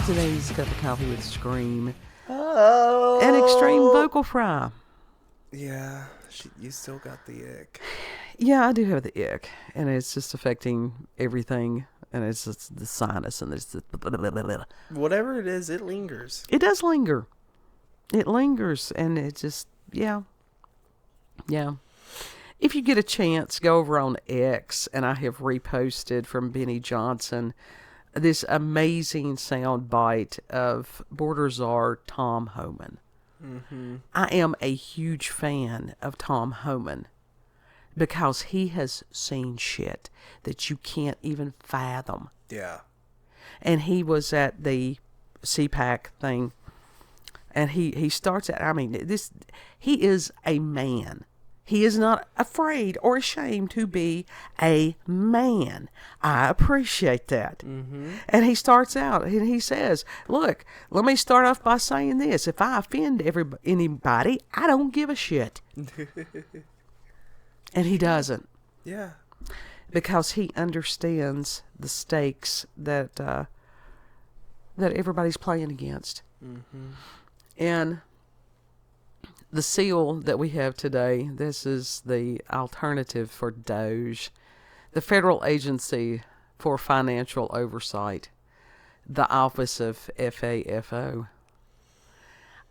Today's cup of coffee with Scream. Oh. An extreme vocal fry. Yeah, you still got the ick. Yeah, I do have the ick, and it's just affecting everything, and it's just the sinus, and it's the Whatever it is, it lingers. It does linger. It lingers, and it just, yeah. If you get a chance, go over on X, and I have reposted from Benny Johnson this amazing sound bite of border czar Tom Homan. Mm-hmm. I am a huge fan of Tom Homan because he has seen shit that you can't even fathom. Yeah. And he was at the CPAC thing, and he starts at, he is a man. He is not afraid or ashamed to be a man. I appreciate that. Mm-hmm. And he starts out and he says, look, let me start off by saying this. If I offend anybody, I don't give a shit. And he doesn't. Yeah. Because he understands the stakes that everybody's playing against. Mm-hmm. And the seal that we have today, this is the alternative for DOGE, the Federal Agency for Financial Oversight, the Office of FAFO.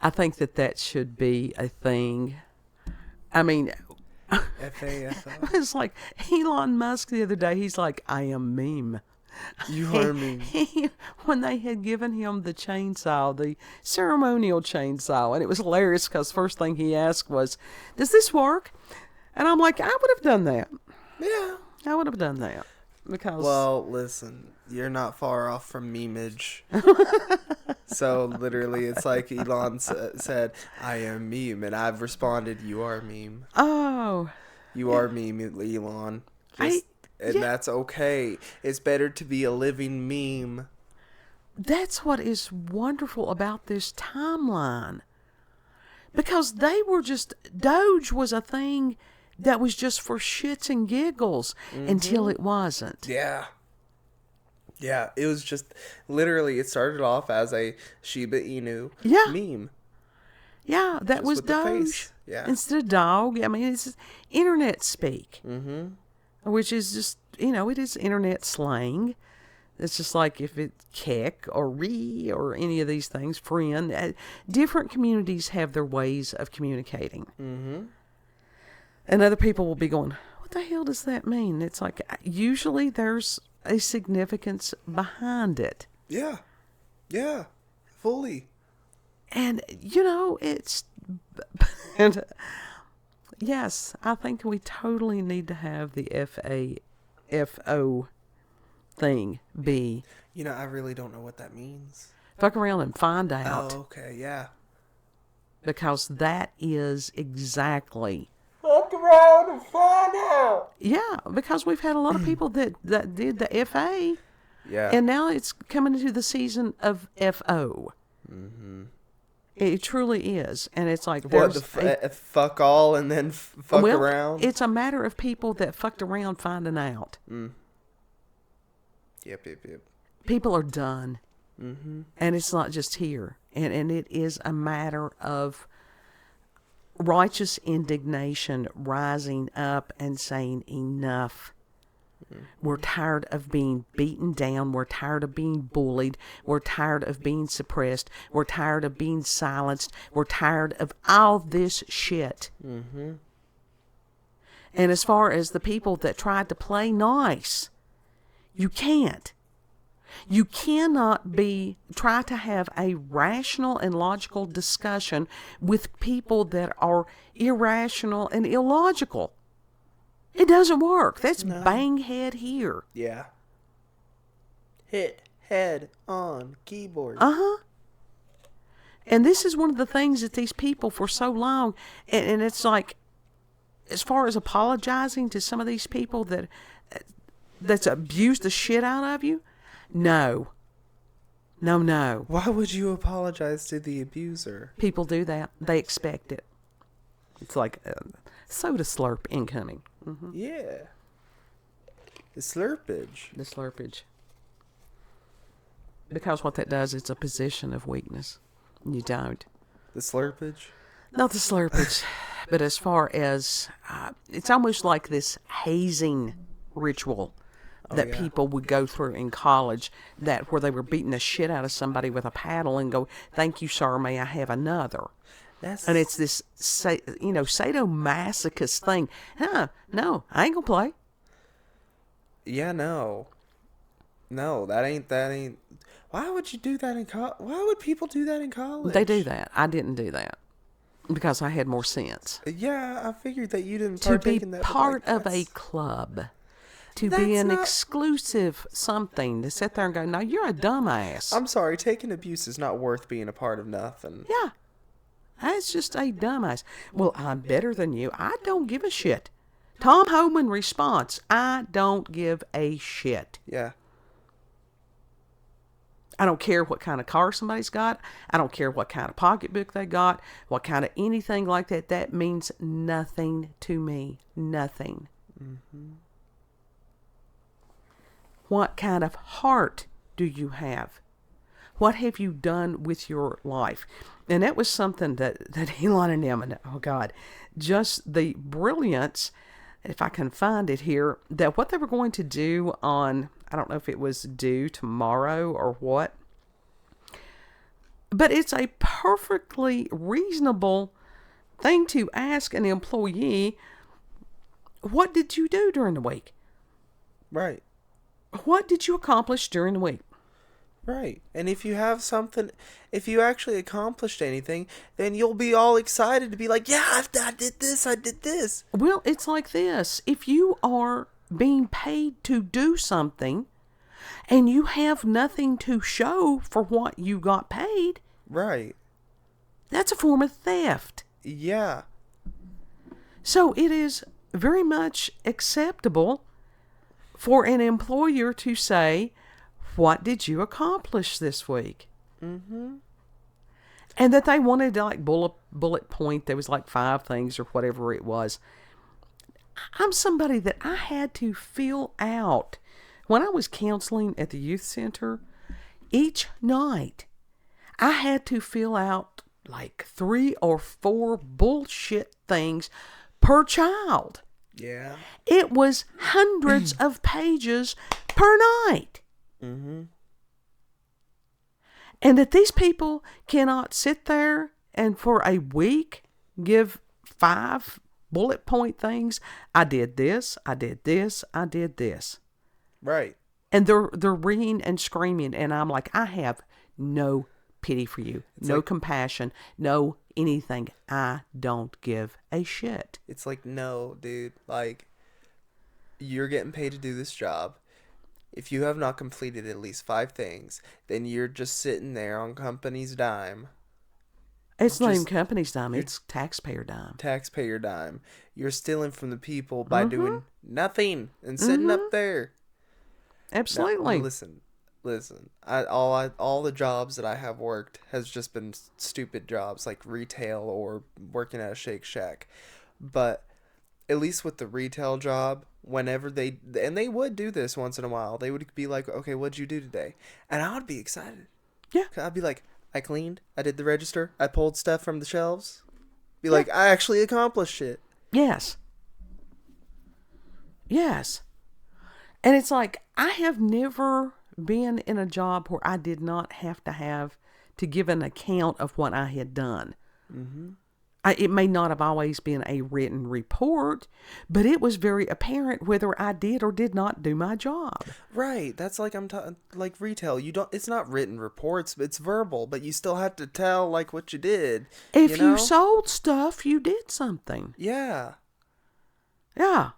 I think that should be a thing. I mean, FAFO. it's like Elon Musk the other day, he's like, I am meme. You are me. When they had given him the chainsaw, the ceremonial chainsaw, and it was hilarious because first thing he asked was, does this work? And I'm like, I would have done that. Yeah. I would have done that. Because, well, listen, you're not far off from memeage. So literally it's like Elon said, I am meme, and I've responded, you are meme. Oh. You are meme, Elon. And that's okay. It's better to be a living meme. That's what is wonderful about this timeline. Because they were just, Doge was a thing that was just for shits and giggles until it wasn't. Yeah. Yeah, it was just, literally, it started off as a Shiba Inu meme. Yeah, that just was with the Doge. face. Yeah. Instead of dog. I mean, it's internet speak. Mm-hmm. Which is just, it is internet slang. It's just like if it's kick or re or any of these things, friend. Different communities have their ways of communicating. Mm-hmm. And other people will be going, what the hell does that mean? It's like, usually there's a significance behind it. Yeah. Yeah. Fully. And, it's... and, yes, I think we totally need to have the FAFO thing be. I really don't know what that means. Fuck around and find out. Oh, okay, yeah. Because that is exactly. Fuck around and find out. Yeah, because we've had a lot of people that did the FA. Yeah. And now it's coming into the season of FO. Mm-hmm. It truly is. And it's like, what, fuck all and then fuck around? It's a matter of people that fucked around finding out. Mm. Yep. People are done. Mm-hmm. And it's not just here. And it is a matter of righteous indignation rising up and saying enough. We're tired of being beaten down. We're tired of being bullied. We're tired of being suppressed. We're tired of being silenced. We're tired of all this shit. Mm-hmm. And as far as the people that tried to play nice, you can't. You cannot try to have a rational and logical discussion with people that are irrational and illogical. It doesn't work. That's bang head here. Yeah. Hit head on keyboard. Uh-huh. And this is one of the things that these people for so long, and it's like, as far as apologizing to some of these people that's abused the shit out of you, no. Why would you apologize to the abuser? People do that. They expect it. It's like soda slurp incoming. Mm-hmm. Yeah. The slurpage. The slurpage. Because what that does, it's a position of weakness. You don't. The slurpage? Not the slurpage, but as far as, it's almost like this hazing ritual that people would go through in college, that where they were beating the shit out of somebody with a paddle and go, "Thank you, sir, may I have another?" And it's this, sadomasochist thing. No, I ain't gonna play. Yeah, no. No, that ain't. Why would you do that in college? Why would people do that in college? They do that. I didn't do that because I had more sense. Yeah, I figured that you didn't To partake be in that. part of a club, to be an exclusive something, to sit there and go, "No, you're a dumbass." I'm sorry, taking abuse is not worth being a part of nothing. Yeah, that's just a dumbass. Well, I'm better than you. I don't give a shit. Tom Homan response: I don't give a shit. Yeah. I don't care what kind of car somebody's got. I don't care what kind of pocketbook they got, what kind of anything like that. That means nothing to me. Nothing. Mm-hmm. What kind of heart do you have? What have you done with your life? And that was something that Elon and them, and oh God, just the brilliance, if I can find it here, that what they were going to do on, I don't know if it was due tomorrow or what, but it's a perfectly reasonable thing to ask an employee, what did you do during the week? Right. What did you accomplish during the week? Right. And if you have something, if you actually accomplished anything, then you'll be all excited to be like, yeah, I did this. Well, it's like this. If you are being paid to do something and you have nothing to show for what you got paid, right, that's a form of theft. Yeah. So it is very much acceptable for an employer to say, what did you accomplish this week? Mm-hmm. And that they wanted to like bullet point. There was like 5 things or whatever it was. I'm somebody that I had to fill out. When I was counseling at the youth center, each night I had to fill out like 3 or 4 bullshit things per child. Yeah. It was hundreds of pages per night. Mm-hmm. And that these people cannot sit there and for a week give 5 bullet point things. I did this, I did this, I did this. Right. And they're reading and screaming, and I'm like, I have no pity for you, no compassion, no anything. I don't give a shit. It's like, no, dude, like, you're getting paid to do this job. If you have not completed at least 5 things, then you're just sitting there on company's dime. It's not even company's dime, it's taxpayer dime. Taxpayer dime. You're stealing from the people by doing nothing and sitting up there. Absolutely. Now, listen. All the jobs that I have worked has just been stupid jobs like retail or working at a Shake Shack. But at least with the retail job, whenever they would do this once in a while, they would be like, okay, what'd you do today? And I would be excited. Yeah. I'd be like, I cleaned, I did the register, I pulled stuff from the shelves. Be like, I actually accomplished it. Yes. Yes. And it's like, I have never been in a job where I did not have to give an account of what I had done. Mm-hmm. It may not have always been a written report, but it was very apparent whether I did or did not do my job. Right. That's like like retail. It's not written reports, it's verbal, but you still have to tell like what you did. If you sold stuff, you did something. Yeah. Yeah.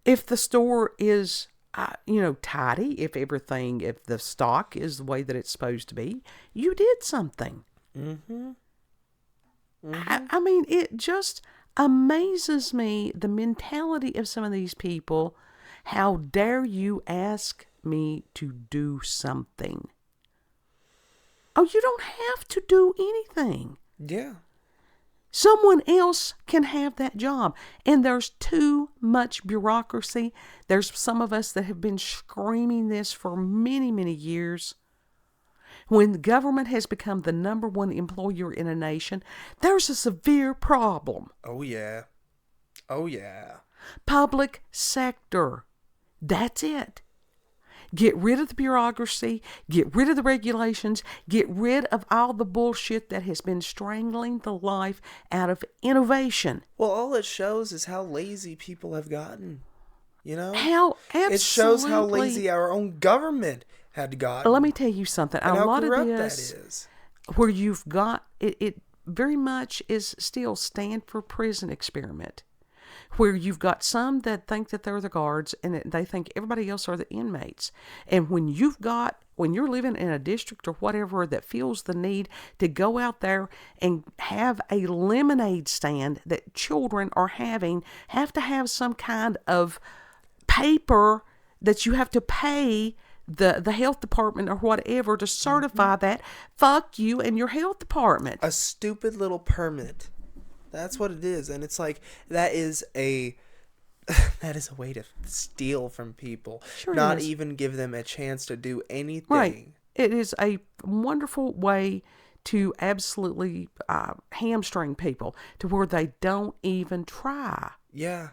If the store is, tidy, if the stock is the way that it's supposed to be, you did something. Mm-hmm. I mean, it just amazes me, the mentality of some of these people. How dare you ask me to do something? Oh, you don't have to do anything. Yeah. Someone else can have that job. And there's too much bureaucracy. There's some of us that have been screaming this for many, many years. When the government has become the number one employer in a nation, there's a severe problem. Oh, yeah. Oh, yeah. Public sector. That's it. Get rid of the bureaucracy, get rid of the regulations, get rid of all the bullshit that has been strangling the life out of innovation. Well, all it shows is how lazy people have gotten. You know? How absolutely. It shows how lazy our own government had gotten. Let me tell you something. And a how lot of corrupt this, that is. where you've got, it very much is still Stanford prison experiment. Where you've got some that think that they're the guards and they think everybody else are the inmates. And when you're living in a district or whatever that feels the need to go out there and have a lemonade stand that children are have to have some kind of paper that you have to pay the health department or whatever to certify that. Fuck you and your health department. A stupid little permit. That's what it is. And it's like, that is a way to steal from people. Sure Not is. even give them a chance to do anything. Right. It is a wonderful way to absolutely hamstring people to where they don't even try. Yeah.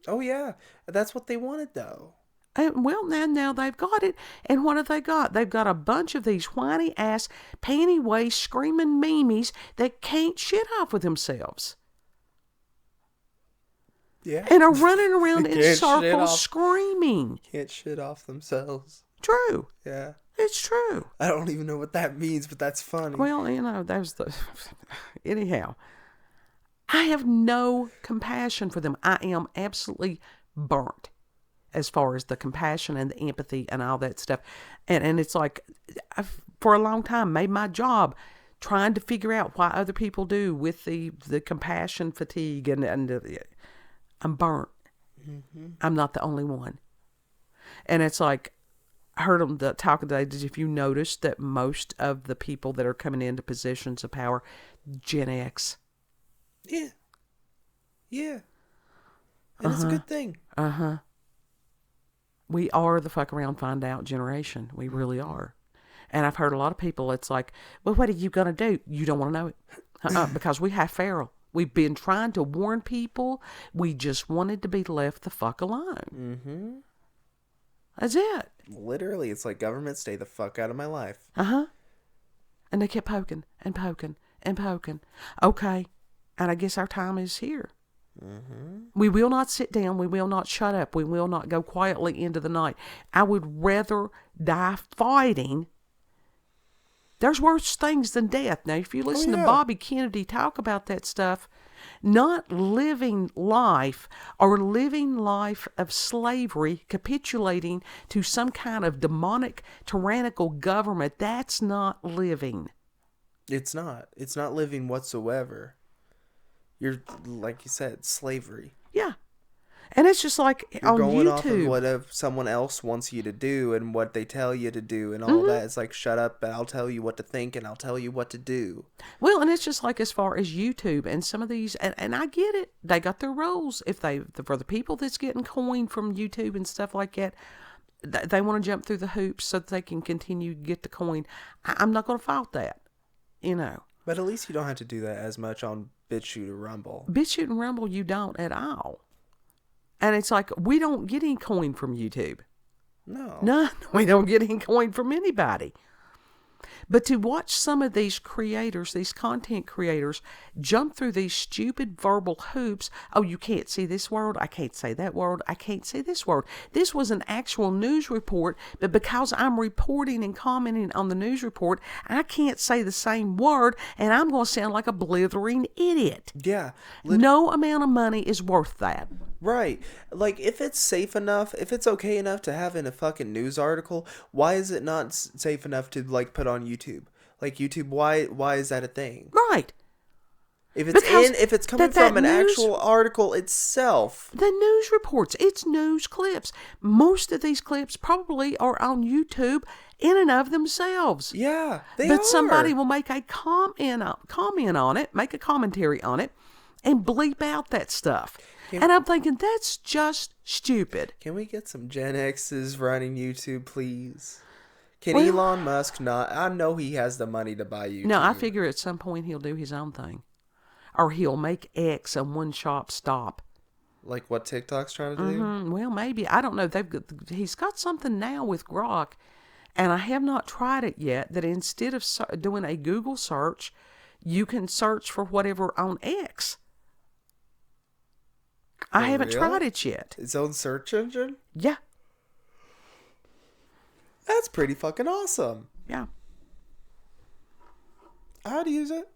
Oh, yeah. That's what they wanted, though. And, well, now they've got it. And what have they got? They've got a bunch of these whiny-ass, panty-waist, screaming memes that can't shit off with themselves. Yeah. And are running around in Can't shit circles off. screaming. Can't shit off themselves. True. Yeah. It's true. I don't even know what that means, but that's funny. Well, there's the... Anyhow, I have no compassion for them. I am absolutely burnt as far as the compassion and the empathy and all that stuff. And it's like, I've, for a long time, made my job trying to figure out why other people do with the compassion fatigue. And I'm burnt. Mm-hmm. I'm not the only one. And it's like, I heard them talk today. If you notice that most of the people that are coming into positions of power, Gen X. Yeah. Yeah. And it's a good thing. Uh-huh. We are the fuck around, find out generation. We really are. And I've heard a lot of people, it's like, well, what are you going to do? You don't want to know it. Because we have feral. We've been trying to warn people. We just wanted to be left the fuck alone. Mm-hmm. That's it. Literally, it's like, government, stay the fuck out of my life. Uh-huh. And they kept poking and poking and poking. Okay. And I guess our time is here. Mm-hmm. We will not sit down. We will not shut up. We will not go quietly into the night. I would rather die fighting. There's worse things than death. Now, if you listen to Bobby Kennedy talk about that stuff, not living life or living life of slavery, capitulating to some kind of demonic, tyrannical government, that's not living. It's not. It's not living whatsoever. You're, like you said, slavery. Yeah. And it's just like You're on going YouTube. off of what someone else wants you to do and what they tell you to do and all that. It's like, shut up and I'll tell you what to think and I'll tell you what to do. Well, and it's just like as far as YouTube and some of these, and I get it. They got their roles. For the people that's getting coin from YouTube and stuff like that, they want to jump through the hoops so that they can continue to get the coin. I'm not going to fault that, But at least you don't have to do that as much on BitChute or Rumble. BitChute and Rumble, you don't at all. And it's like, we don't get any coin from YouTube. No. None. We don't get any coin from anybody. But to watch some of these creators, these content creators, jump through these stupid verbal hoops. Oh, you can't see this word. I can't say that word. I can't say this word. This was an actual news report, but because I'm reporting and commenting on the news report, I can't say the same word, and I'm going to sound like a blithering idiot. Yeah. No amount of money is worth that. Right. Like, if it's safe enough, if it's okay enough to have in a fucking news article, why is it not safe enough to, like, put on YouTube? Like, YouTube, why is that a thing? Right. If it's coming from an actual article itself. The news reports, it's news clips. Most of these clips probably are on YouTube in and of themselves. Yeah, they are. But somebody will make a comment on it, make a commentary on it, and bleep out that stuff. And I'm thinking, that's just stupid. Can we get some Gen X's running YouTube, please? Can Elon Musk not? I know he has the money to buy YouTube. No, I figure at some point he'll do his own thing. Or he'll make X a one-shop stop. Like what TikTok's trying to do? Well, maybe. I don't know. He's got something now with Grok, and I have not tried it yet, that instead of doing a Google search, you can search for whatever on X. I haven't tried it yet. Its own search engine? Yeah. That's pretty fucking awesome. Yeah. I'd use it.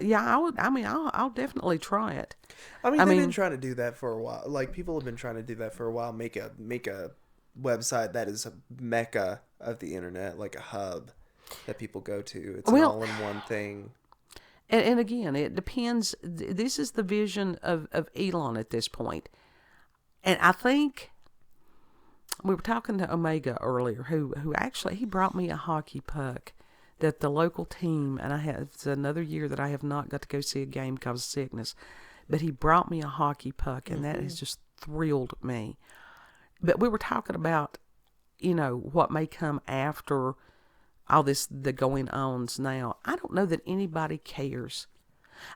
Yeah, I would. I mean, I'll definitely try it. I mean, they've been trying to do that for a while. Like, people have been trying to do that for a while. Make a website that is a mecca of the internet, like a hub that people go to. It's an all-in-one thing. And again, it depends. This is the vision of Elon at this point. And I think we were talking to Omega earlier, who actually, he brought me a hockey puck that the local team, and it's another year that I have not got to go see a game because of sickness, but he brought me a hockey puck, and that has just thrilled me. But we were talking about, what may come after all this, the going-ons now. I don't know that anybody cares.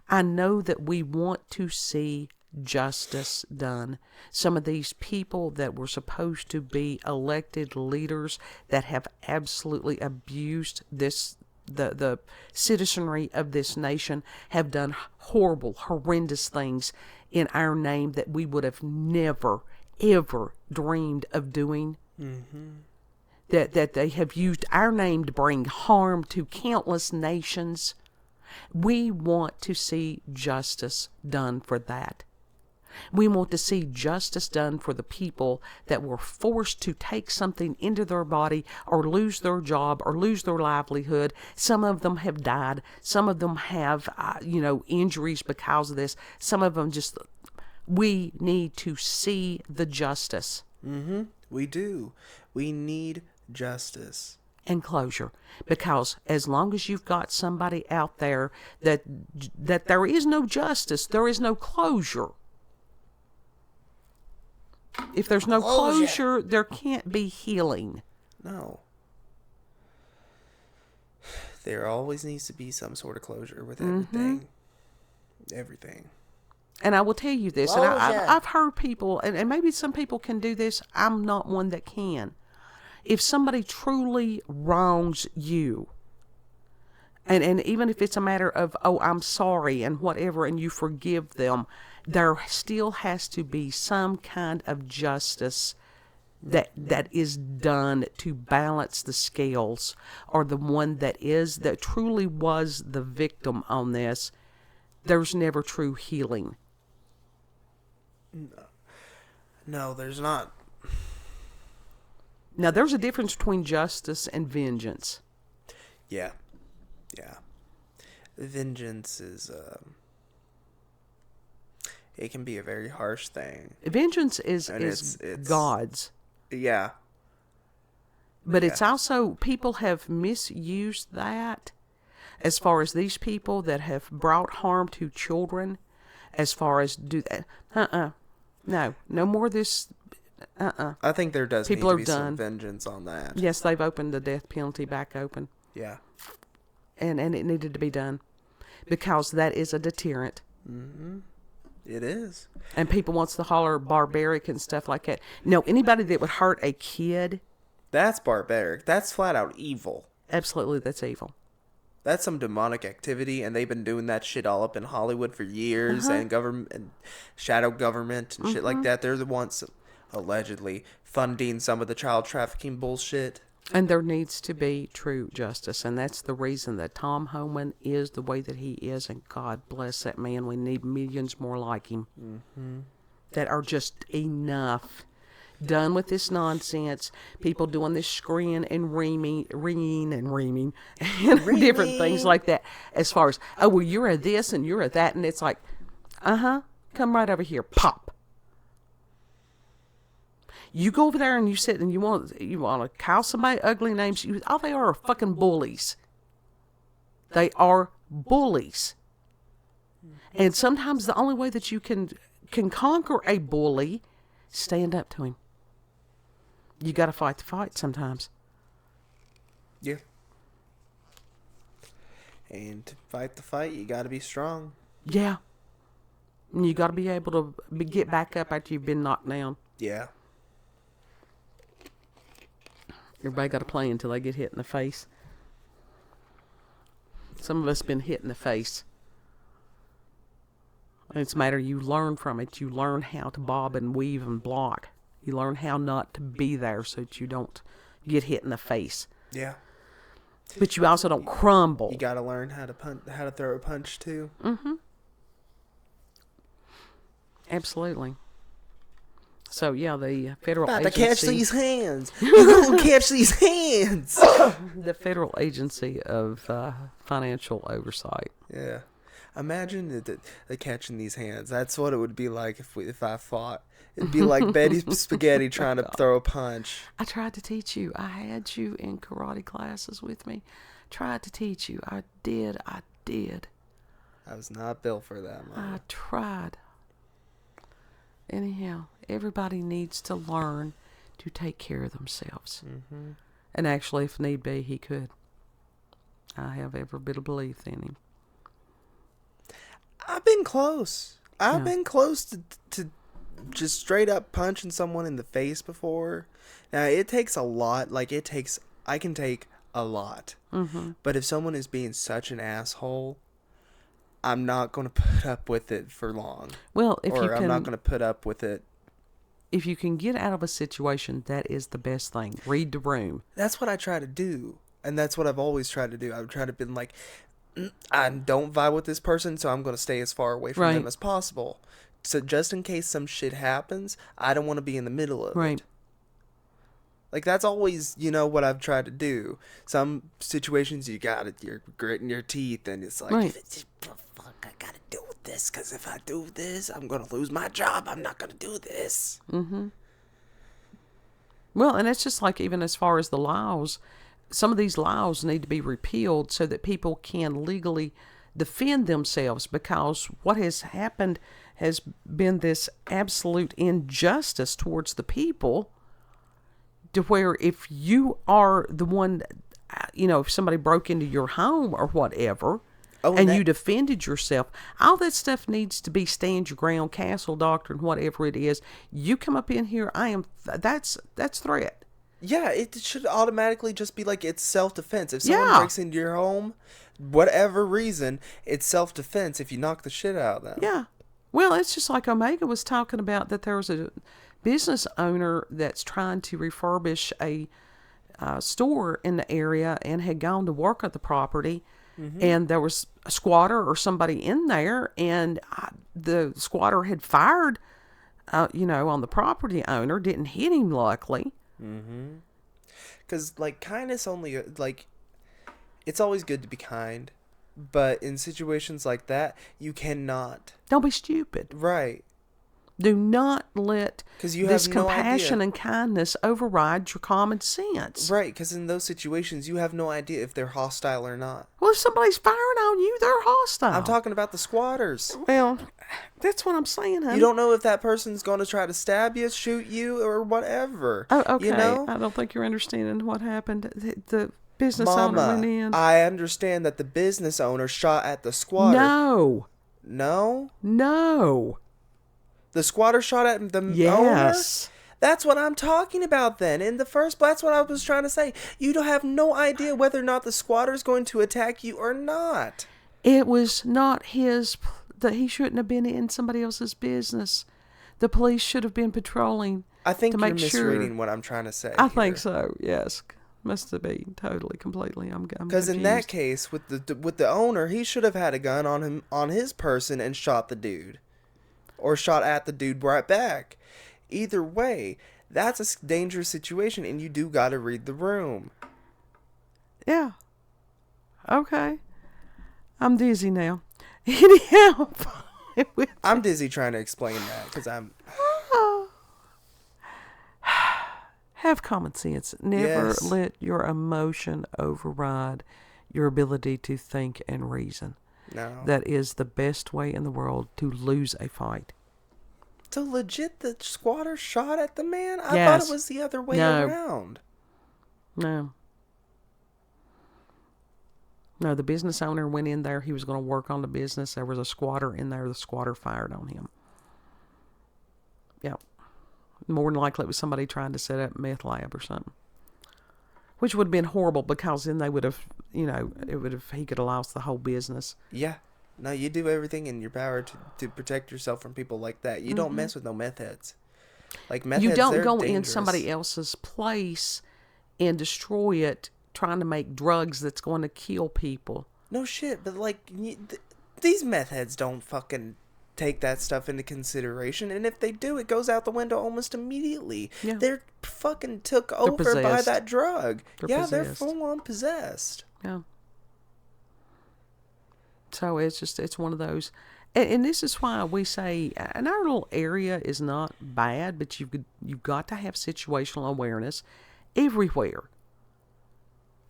I know that we want to see justice done. Some of these people that were supposed to be elected leaders that have absolutely abused the citizenry of this nation have done horrible, horrendous things in our name that we would have never, ever dreamed of doing. That they have used our name to bring harm to countless nations. We want to see justice done for that. We want to see justice done for the people that were forced to take something into their body or lose their job or lose their livelihood. Some of them have died. Some of them have, injuries because of this. Some of them just, we need to see the justice. We do. We need justice. And closure. Because as long as you've got somebody out there that there is no justice, there is no closure. If there's no closure, there can't be healing. No. There always needs to be some sort of closure with everything. Everything. And I will tell you this, and I've heard people, and maybe some people can do this, I'm not one that can. If somebody truly wrongs you, and even if it's a matter of, I'm sorry and whatever, and you forgive them, there still has to be some kind of justice that is done to balance the scales, or the one that truly was the victim on this. There's never true healing. No, there's not. Now, there's a difference between justice and vengeance. Yeah. Vengeance is, it can be a very harsh thing. Vengeance is God's. Yeah. But it's also, people have misused that as far as these people that have brought harm to children, as far as do that. No more of this. I think there does people need to be done. some vengeance on that. Yes, they've opened the death penalty back open. Yeah. And it needed to be done because that is a deterrent. It is. And people wants to holler barbaric and stuff like that. No, anybody that would hurt a kid. That's barbaric. That's flat out evil. Absolutely, that's evil. That's some demonic activity, and they've been doing that shit all up in Hollywood for years, and government and shadow government and shit like that. They're the ones allegedly funding some of the child trafficking bullshit. And there needs to be true justice, and that's the reason that Tom Homan is the way that he is, and God bless that man. We need millions more like him that are just enough. Done with this nonsense. People doing this screaming and ringing and different things like that. As far as, you're a this and you're a that, and it's like, come right over here, pop. You go over there and you sit and you want to call somebody ugly names. All they are fucking bullies. They are bullies. And sometimes the only way that you can conquer a bully, stand up to him. You got to fight the fight sometimes. Yeah. And to fight the fight, you got to be strong. Yeah. And you got to be able to get back up after you've been knocked down. Yeah. Everybody got to play until they get hit in the face. Some of us been hit in the face. It's a matter you learn from it. You learn how to bob and weave and block. You learn how not to be there so that you don't get hit in the face. Yeah. But you also don't crumble. You got to learn how to throw a punch too. Mm-hmm. Absolutely. So yeah, the federal About agency. to catch these hands. You're gonna catch these hands. The Federal Agency of Financial Oversight. Yeah. Imagine the catching these hands. That's what it would be like if I fought. It'd be like Betty Spaghetti trying to throw a punch. I tried to teach you. I had you in karate classes with me. Tried to teach you. I did. I was not built for that, Mama. I tried. Anyhow, everybody needs to learn to take care of themselves. Mm-hmm. And actually, if need be, he could. I have every bit of belief in him. I've been close. I've been close to just straight up punching someone in the face before. Now, it takes a lot. I can take a lot. Mm-hmm. But if someone is being such an asshole, I'm not going to put up with it for long. Well, I'm not going to put up with it. If you can get out of a situation, that is the best thing. Read the room. That's what I try to do. And that's what I've always tried to do. I've tried to be like, I don't vibe with this person, so I'm going to stay as far away from them as possible. So just in case some shit happens, I don't want to be in the middle of it. Like, that's always, what I've tried to do. Some situations, you're gritting your teeth, and it's like, fuck, I got to deal with this, because if I do this, I'm going to lose my job. I'm not going to do this. Mm-hmm. Well, and it's just like even as far as the laws, some of these laws need to be repealed so that people can legally defend themselves, because what has happened has been this absolute injustice towards the people, to where if you are the one, if somebody broke into your home or whatever, and you defended yourself, all that stuff needs to be stand your ground, castle doctrine, whatever it is. You come up in here, that's threat. Yeah, it should automatically just be like it's self-defense. If someone breaks into your home, whatever reason, it's self-defense if you knock the shit out of them. Yeah. Well, it's just like Omega was talking about, that there was a business owner that's trying to refurbish a store in the area and had gone to work at the property, and there was a squatter or somebody in there, and the squatter had fired, on the property owner, didn't hit him, luckily. Mm-hmm. Because, kindness only, it's always good to be kind, but in situations like that, you cannot. Don't be stupid. Right. Do not let this compassion idea. And kindness override your common sense. Right, because in those situations, you have no idea if they're hostile or not. Well, if somebody's firing on you, they're hostile. I'm talking about the squatters. Well, that's what I'm saying, honey. You don't know if that person's going to try to stab you, shoot you, or whatever. Oh, okay. I don't think you're understanding what happened. The business owner went in. I understand that the business owner shot at the squatter. No. No? The squatter shot at the owner? That's what I'm talking about then. In the first place, that's what I was trying to say. You don't have no idea whether or not the squatter is going to attack you or not. It was not that he shouldn't have been in somebody else's business. The police should have been patrolling. I think you're misreading what I'm trying to say. I think so, yes. Must have been totally, completely. I'm because in that case, with the owner, he should have had a gun on his person and shot the dude. Or shot at the dude right back. Either way, that's a dangerous situation, and you do got to read the room. Yeah. Okay. I'm dizzy now. Anyhow. I'm dizzy trying to explain that, because I'm... Have common sense. Never let your emotion override your ability to think and reason. No. That is the best way in the world to lose a fight. So legit, the squatter shot at the man? I thought it was the other way around. No. No, the business owner went in there. He was going to work on the business. There was a squatter in there. The squatter fired on him. Yep. More than likely it was somebody trying to set up a meth lab or something. Which would have been horrible because then they would have, he could have lost the whole business. Yeah. No, you do everything in your power to protect yourself from people like that. You don't mess with no meth heads. Like meth You heads, don't they're go dangerous. in somebody else's place and destroy it trying to make drugs that's going to kill people. No shit, but like these meth heads don't fucking take that stuff into consideration, and if they do, it goes out the window almost immediately. Yeah. They're fucking took over by possessed. that drug. They're Possessed. full on possessed. Yeah. So it's one of those, and this is why we say, and our little area is not bad, but you've got to have situational awareness everywhere.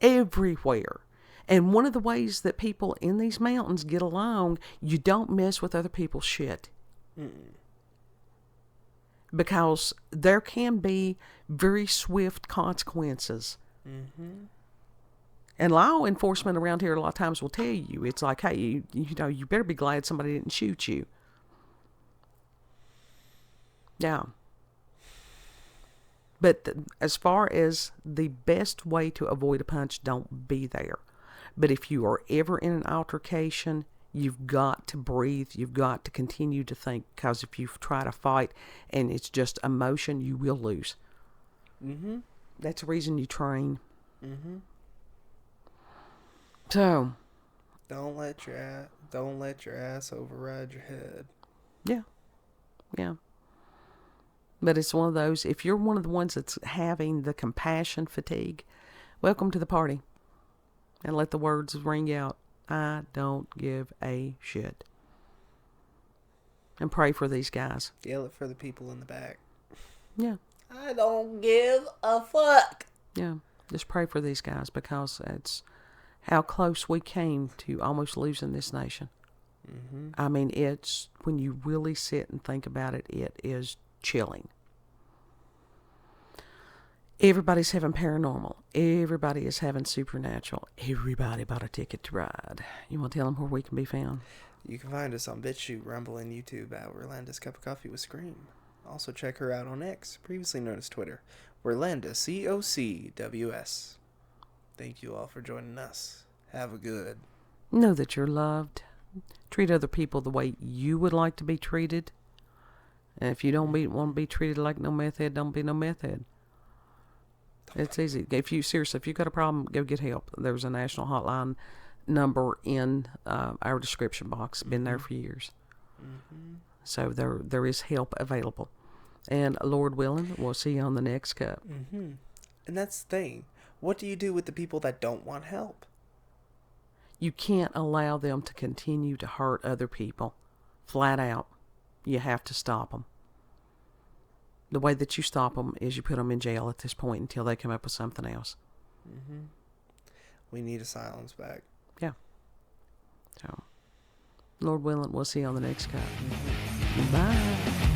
Everywhere. And one of the ways that people in these mountains get along, you don't mess with other people's shit. Mm-mm. Because there can be very swift consequences. Mm-hmm. And law enforcement around here a lot of times will tell you, it's like, hey, you better be glad somebody didn't shoot you. Yeah. But as far as the best way to avoid a punch, don't be there. But if you are ever in an altercation, you've got to breathe. You've got to continue to think, because if you try to fight and it's just emotion, you will lose. Mm-hmm. That's the reason you train. Mm-hmm. So, don't let your ass override your head. Yeah, yeah. But it's one of those. If you're one of the ones that's having the compassion fatigue, welcome to the party. And let the words ring out. I don't give a shit. And pray for these guys. Yell it for the people in the back. Yeah. I don't give a fuck. Yeah. Just pray for these guys, because it's how close we came to almost losing this nation. Mm-hmm. I mean, it's, when you really sit and think about it, it is chilling. Everybody's having paranormal. Everybody is having supernatural. Everybody bought a ticket to ride. You want to tell them where we can be found? You can find us on BitChute, Rumble, and YouTube at Werlanda's Cup of Coffee with Scream. Also check her out on X, previously known as Twitter, Werlanda, COCWS. Thank you all for joining us. Have a good. Know that you're loved. Treat other people the way you would like to be treated. And if you don't want to be treated like no meth head, don't be no meth head. It's easy. If you've got a problem, go get help. There's a national hotline number in our description box. Been there for years. Mm-hmm. So there is help available. And Lord willing, we'll see you on the next cup. Mm-hmm. And that's the thing. What do you do with the people that don't want help? You can't allow them to continue to hurt other people. Flat out. You have to stop them. The way that you stop them is you put them in jail at this point until they come up with something else. Mm-hmm. We need a silence back. Yeah. So, Lord willing, we'll see you on the next cup. Mm-hmm. Bye.